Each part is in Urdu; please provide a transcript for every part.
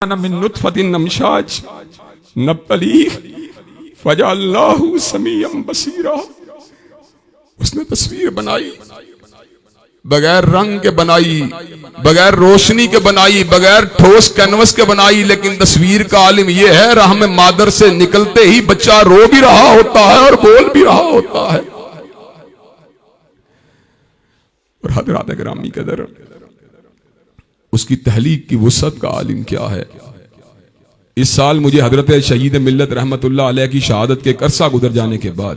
من نطفۃ امشاج نبتلیہ فجعلناہ سمیعا بصیرا. اس نے تصویر بنائی، بغیر رنگ کے بنائی، بغیر روشنی کے بنائی، بغیر ٹھوس کینوس کے بنائی، لیکن تصویر کا عالم یہ ہے رحم مادر سے نکلتے ہی بچہ رو بھی رہا ہوتا ہے اور بول بھی رہا ہوتا ہے. اور حضرات گرامی قدر اس کی تحلیق کی وسعت کا عالم کیا ہے. اس سال مجھے حضرت شہید ملت رحمت اللہ علیہ کی شہادت کے عرصہ گزر جانے کے بعد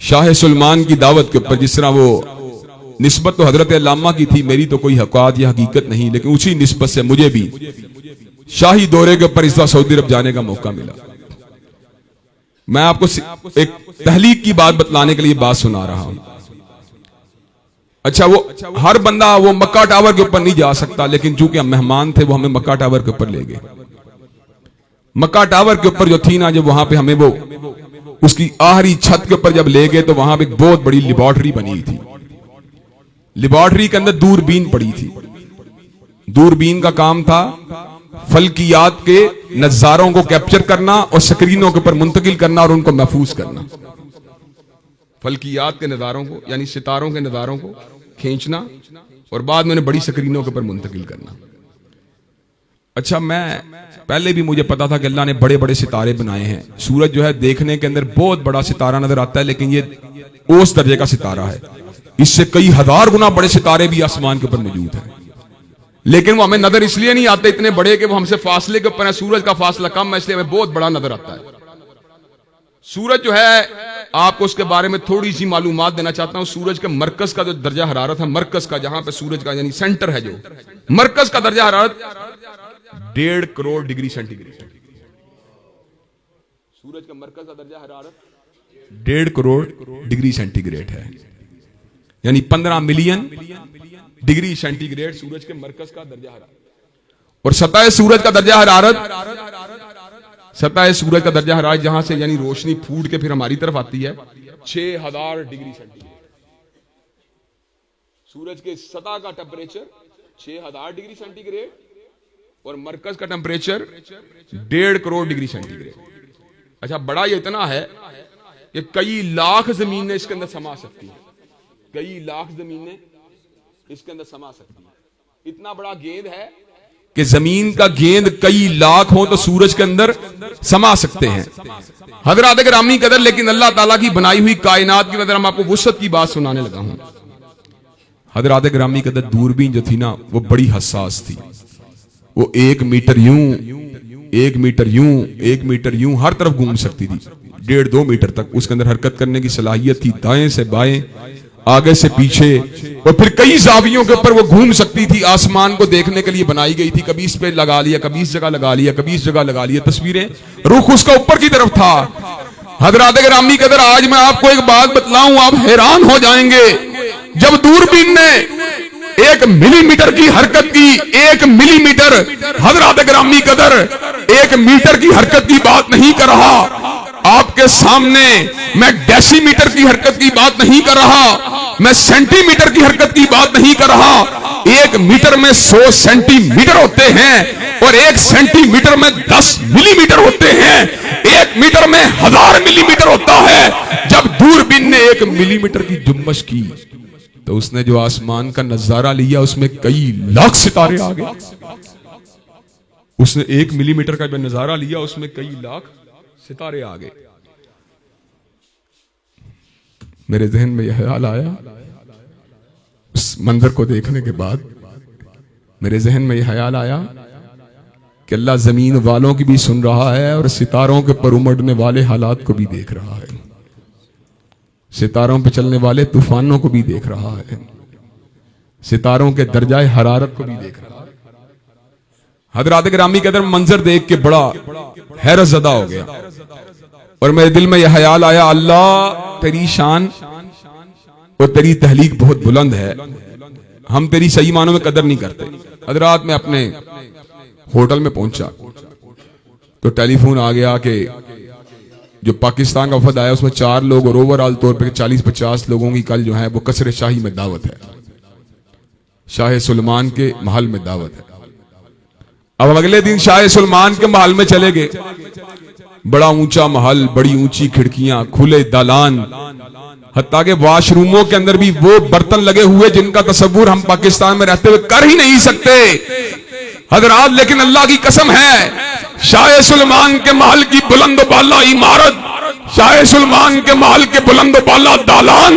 شاہ سلمان کی دعوت کے اوپر، جس طرح وہ نسبت تو حضرت علامہ کی تھی، میری تو کوئی حقیقت یا حقیقت نہیں، لیکن اسی نسبت سے مجھے بھی شاہی دورے کے اوپر اس بار سعودی عرب جانے کا موقع ملا. میں آپ کو ایک تحلیق کی بات بتلانے کے لیے بات سنا رہا ہوں. اچھا، وہ ہر بندہ وہ مکہ ٹاور کے اوپر نہیں جا سکتا، لیکن چونکہ ہم مہمان تھے وہ ہمیں مکہ ٹاور کے اوپر لے گئے. مکہ ٹاور کے اوپر جو تھی نا، جب وہاں پہ ہمیں وہ اس کی آخری چھت کے اوپر جب لے گئے تو وہاں پہ ایک بہت بڑی لیبارٹری بنی تھی. لیبارٹری کے اندر دوربین پڑی تھی. دوربین کا کام تھا فلکیات کے نظاروں کو کیپچر کرنا اور سکرینوں کے اوپر منتقل کرنا اور ان کو محفوظ کرنا. فلکیات کے نظاروں کو یعنی ستاروں کے نظاروں کو کھینچنا اور بعد میں بڑی سکرینوں کے اوپر منتقل کرنا. اچھا، میں پہلے بھی مجھے پتا تھا کہ اللہ نے بڑے بڑے ستارے بنائے ہیں. سورج جو ہے دیکھنے کے اندر بہت بڑا ستارہ نظر آتا ہے، لیکن یہ اس درجے کا ستارہ ہے. اس سے کئی ہزار گنا بڑے ستارے بھی آسمان کے اوپر موجود ہیں، لیکن وہ ہمیں نظر اس لیے نہیں آتے اتنے بڑے کہ وہ ہم سے فاصلے کے اوپر ہے. سورج کا فاصلہ کم ہے، اس لیے ہمیں بہت بڑا نظر آتا ہے. سورج جو ہے، آپ کو اس کے بارے میں تھوڑی سی معلومات دینا چاہتا ہوں. سورج کے مرکز کا جو درجہ حرارت ہے، مرکز کا جہاں پہ سورج کا یعنی سینٹر ہے، جو مرکز کا درجہ حرارت 1.5 کروڑ ڈگری سینٹی گریڈ. سورج کا مرکز کا درجہ حرارت 1.5 کروڑ ڈگری سینٹی گریڈ ہے، یعنی 15 ملین ڈگری سینٹی گریڈ سورج کے مرکز کا درجہ حرارت. اور سطح سورج کا درجہ حرارت، سطح سورج کا درجہ حرارت جہاں سے یعنی روشنی پھوٹ کے پھر ہماری طرف آتی ہے 6000 ڈگری سینٹی گریڈ. سورج کے سطح کا ٹیمپریچر 6000 ڈگری سینٹی گریڈ اور مرکز کا temperature 1.5 crore degree centigrade. اچھا، بڑا یہ اتنا ہے کہ کئی لاکھ زمینیں اس کے اندر سما سکتی ہیں. کئی لاکھ زمینیں اس کے اندر سما سکتی ہیں. اتنا بڑا گیند ہے کہ زمین کا گیند کئی لاکھ ہو تو سورج کے اندر سما سکتے ہیں. حضرات گرامی قدر، لیکن اللہ تعالیٰ کی بنائی ہوئی کائنات کی وجہ ہم آپ کو وسعت کی بات سنانے لگا ہوں. حضرات گرامی قدر، دوربین جو تھی نا وہ بڑی حساس تھی. وہ 1 میٹر یوں، 1 میٹر یوں، 1 میٹر یوں ہر طرف گھوم سکتی تھی. 1.5-2 میٹر تک اس کے اندر حرکت کرنے کی صلاحیت تھی. دائیں سے بائیں، آگے سے پیچھے، اور پھر کئی زاویوں کے اوپر وہ گھوم سکتی تھی. آسمان کو دیکھنے کے لیے بنائی گئی تھی. کبھی اس پہ لگا لیا، کبھی اس جگہ لگا لیا، کبھی اس جگہ لگا لیا تصویریں. رخ اس کا اوپر کی طرف تھا. حضرات گرامی قدر، آج میں آپ کو ایک بات بتلاؤں، آپ حیران ہو جائیں گے. جب دوربین نے 1 ملی میٹر کی حرکت کی، 1 ملی میٹر، حضرات گرامی قدر 1 میٹر کی حرکت کی بات نہیں کر رہا آپ کے سامنے. میں ڈیسی میٹر کی حرکت کی بات نہیں کر رہا، میں سینٹی میٹر کی حرکت کی بات نہیں کر رہا. 1 میٹر میں 100 سینٹی میٹر ہوتے ہیں اور 1 سینٹی میٹر میں 10 ملی میٹر ہوتے ہیں. 1 میٹر میں 1000 ملی میٹر ہوتا ہے. جب دوربین نے 1 ملی میٹر کی جنبش کی تو اس نے جو آسمان کا نظارہ لیا اس میں کئی لاکھ ستارے آ گئے. اس نے 1 ملی میٹر کا جو نظارہ لیا اس میں کئی لاکھ ستارے آ گئے. میرے ذہن میں یہ خیال آیا، اس منظر کو دیکھنے کے بعد میرے ذہن میں یہ خیال آیا کہ اللہ زمین والوں کی بھی سن رہا ہے اور ستاروں کے پر امڑنے والے حالات کو بھی دیکھ رہا ہے. ستاروں پہ چلنے والے طوفانوں کو بھی دیکھ رہا ہے. ستاروں کے درجہ حرارت کو بھی دیکھ رہا ہے. حضرات گرامی قدر، منظر دیکھ کے بڑا حیرت زدہ ہو گیا اور میرے دل میں یہ خیال آیا، اللہ تیری شان اور تیری تحلیق بہت بلند ہے، ہم تیری صحیح معنوں میں قدر نہیں کرتے. حضرات، میں اپنے ہوٹل میں پہنچا تو ٹیلی فون آ گیا کہ جو پاکستان کا وفد آیا اس میں 4 لوگ اور اوورآل طور پہ 40-50 لوگوں کی کل جو ہے وہ قصر شاہی میں دعوت ہے. شاہ سلمان کے محل میں دعوت ہے. اب اگلے دن شاہ سلمان کے محل میں چلے گئے. بڑا اونچا محل, بڑی اونچی کھڑکیاں, کھلے دالان, حتیٰ کہ واش روموں کے اندر بھی وہ برتن لگے ہوئے جن کا تصور ہم پاکستان میں رہتے ہوئے کر ہی نہیں سکتے حضرات. لیکن اللہ کی قسم ہے, شاہ سلمان کے محل کی بلند و بالا عمارت, شاہ سلمان کے محل کے بلند و بالا دالان,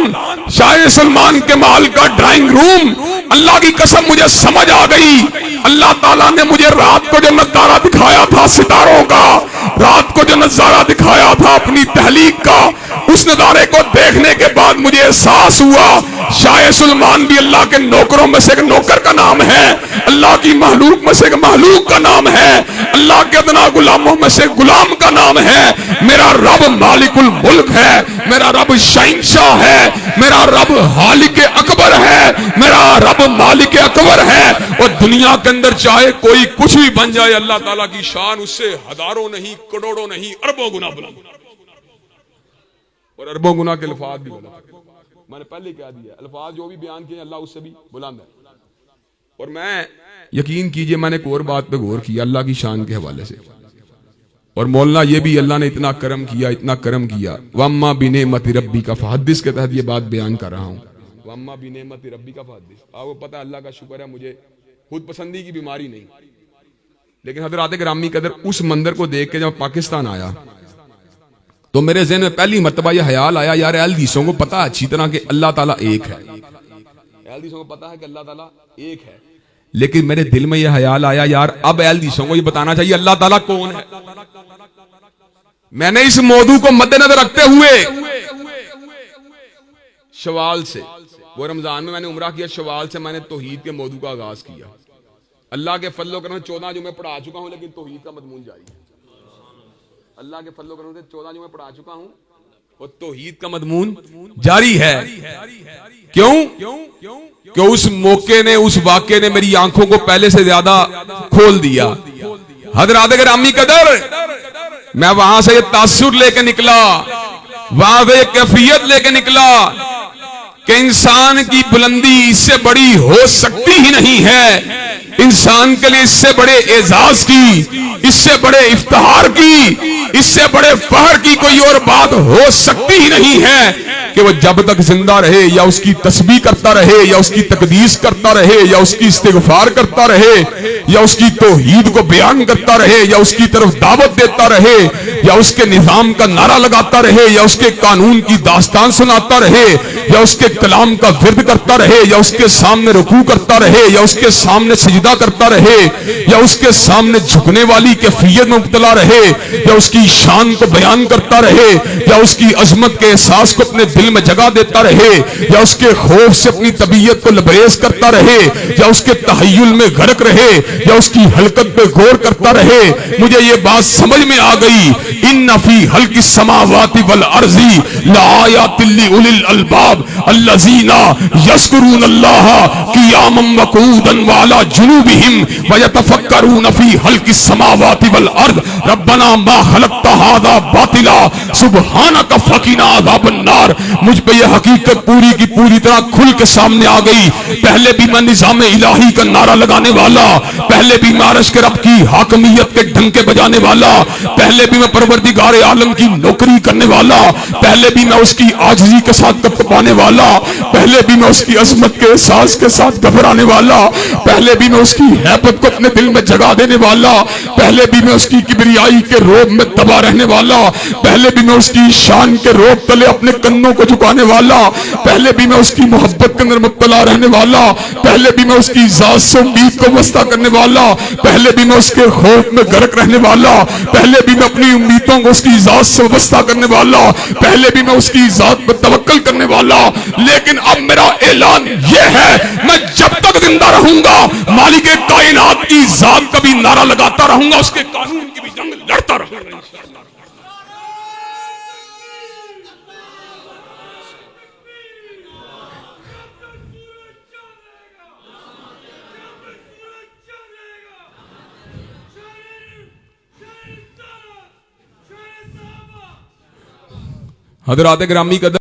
شاہ سلمان کے محل کا ڈرائنگ روم, اللہ کی قسم مجھے سمجھ آ گئی. اللہ تعالیٰ نے مجھے رات کو جو نظارہ دکھایا تھا ستاروں کا, رات کو جو نظارہ دکھایا تھا اپنی تحلیق کا, اس نظارے کو دیکھنے کے بعد مجھے احساس ہوا شاہ سلمان بھی اللہ کے نوکروں میں سے ایک نوکر کا نام ہے, اللہ کی محلوق میں سے ایک محلوق کا نام ہے, اللہ کے ادنا غلاموں میں سے غلام کا نام ہے. میرا رب مالک الملک ہے, میرا رب شہنشاہ ہے, میرا رب خالق اکبر ہے, میرا رب مالک اکبر ہے. اور دنیا کے اندر چاہے کوئی کچھ بھی بن جائے, اللہ تعالیٰ کی شان اس سے ہزاروں نہیں, کروڑوں نہیں, اربوں گنا بلند, اور اربوں گنا کے الفاظ بھی بلند. میں نے پہلے کہہ دیا, الفاظ جو بھی بیان کیے اللہ اس سے بھی بلند ہے. اور میں یقین کیجئے میں نے ایک اور بات پہ غور کیا اللہ کی شان کے حوالے سے, اور مولانا یہ بھی اللہ نے اتنا کرم کیا, اتنا کرم کیا. وَأَمَّا بِنِعْمَتِ رَبِّكَ فَحَدِّثْ کے تحت یہ بات بیان کر رہا ہوں. وَأَمَّا بِنِعْمَتِ رَبِّكَ فَحَدِّثْ. آپ کو پتہ ہے اللہ کا شکر ہے مجھے خود پسندی کی بیماری نہیں, لیکن حضرات گرامی قدر اس منظر کو دیکھ کے جب پاکستان آیا تو میرے ذہن میں پہلی مرتبہ یہ خیال آیا, یار اہل حدیثوں کو پتہ اچھی طرح کہ اللہ تعالیٰ ایک ہے, اہل حدیثوں کو پتہ ہے کہ اللہ تعالیٰ ایک ہے, لیکن میرے دل میں یہ خیال آیا یار اب اہل حدیثوں کو یہ بتانا چاہیے اللہ تعالیٰ کون ہے. میں نے اس موضوع کو مد نظر رکھتے ہوئے شوال سے, وہ رمضان میں نے عمرہ کیا, شوال سے میں نے توحید کے موضوع کا آغاز کیا. اللہ کے فضل و کرم سے 14 جمعے پڑھا چکا ہوں, لیکن توحید کا مضمون جاری ہے. اللہ کے فضل و کرم سے 14 جمعے پڑھا چکا ہوں اور توحید کا مضمون جاری ہے. کیوں کہ اس موقع نے, اس واقعے نے میری آنکھوں کو پہلے سے زیادہ کھول دیا. حضرات گرامی قدر, میں وہاں سے یہ تاثر لے کے نکلا, وہاں سے یہ کیفیت لے کے نکلا کہ انسان کی بلندی اس سے بڑی ہو سکتی ہی نہیں ہے. انسان کے لیے اس سے بڑے اعزاز کی, اس سے بڑے افتخار کی, اس سے بڑے فخر کی کوئی اور بات ہو سکتی ہی نہیں ہے کہ وہ جب تک زندہ رہے یا اس کی تسبیح کرتا رہے, یا اس کی تقدیس کرتا رہے, یا اس کی استغفار کرتا رہے, یا اس کی توحید کو بیان کرتا رہے, یا اس کی طرف دعوت دیتا رہے, یا اس کے نظام کا نعرہ لگاتا رہے, یا اس کے قانون کی داستان سناتا رہے, یا اس کے کلام کا ورد کرتا رہے, یا اس کے سامنے رکوع کرتا رہے, یا اس کے سامنے سجدہ کرتا رہے, یا اس کے سامنے جھکنے والی کیفیت میں مبتلا رہے, یا اس کی شان کو بیان کرتا رہے, یا اس کی عظمت کے احساس کو اپنے دل میں جگہ دیتا رہے, یا اس کے خوف سے اپنی طبیعت کو لبریز کرتا رہے, یا اس کے تخیل میں غرق رہے, یا اس کی حلقت پہ غور کرتا رہے. مجھے یہ بات سمجھ میں آ گئی, ان فی خلق السماوات والارض لآیات لأولی الالباب الذین یذکرون اللہ قیاما وقعودا وعلی جنوبہم ویتفکرون فی خلق السماوات والارض ربنا ما خلقت ھذا باطلا سبحانک فقنا عذاب النار. مجھ پہ یہ حقیقت پوری کی پوری طرح کھل کے سامنے آ گئی. پہلے بھی میں نظام الہی کا نعرہ لگانے والا, پہلے بھی میں عرش کے رب کی حاکمیت کے ڈنکے بجانے والا, پہلے بھی میں پروردگار عالم کی نوکری کرنے والا, پہلے بھی میں اس کی عاجزی کے ساتھ کپ کپانے والا, پہلے بھی میں اس کی عظمت کے احساس کے ساتھ گھبرانے والا, پہلے بھی میں اس کی ہیبت کو اپنے دل میں جگہ دینے والا, پہلے بھی میں اس کی کبریائی کے روب میں دبا رہنے والا, پہلے بھی میں اس کی شان کے روب تلے اپنے کنوں کو جھکانے والا, پہلے بھی میں اس کی محبت کے اندر مبتلا رہنے والا, پہلے بھی میں اس کی ذات سے امید کو وسطہ کرنے والا, پہلے بھی میں اس کے خوف میں غرق رہنے والا, پہلے بھی میں اپنی امیدوں کو اس کی ذات سے وابستہ کرنے والا, پہلے بھی میں اس کی ذات پر توکل کرنے والا. لیکن اب میرا اعلان یہ ہے, میں جب تک زندہ رہوں گا مالک کائنات کی ذات کا بھی نعرہ لگاتا رہوں گا, اس کے قانون کی بھی جنگ لڑتا رہوں گا. حضرات گرامی قدر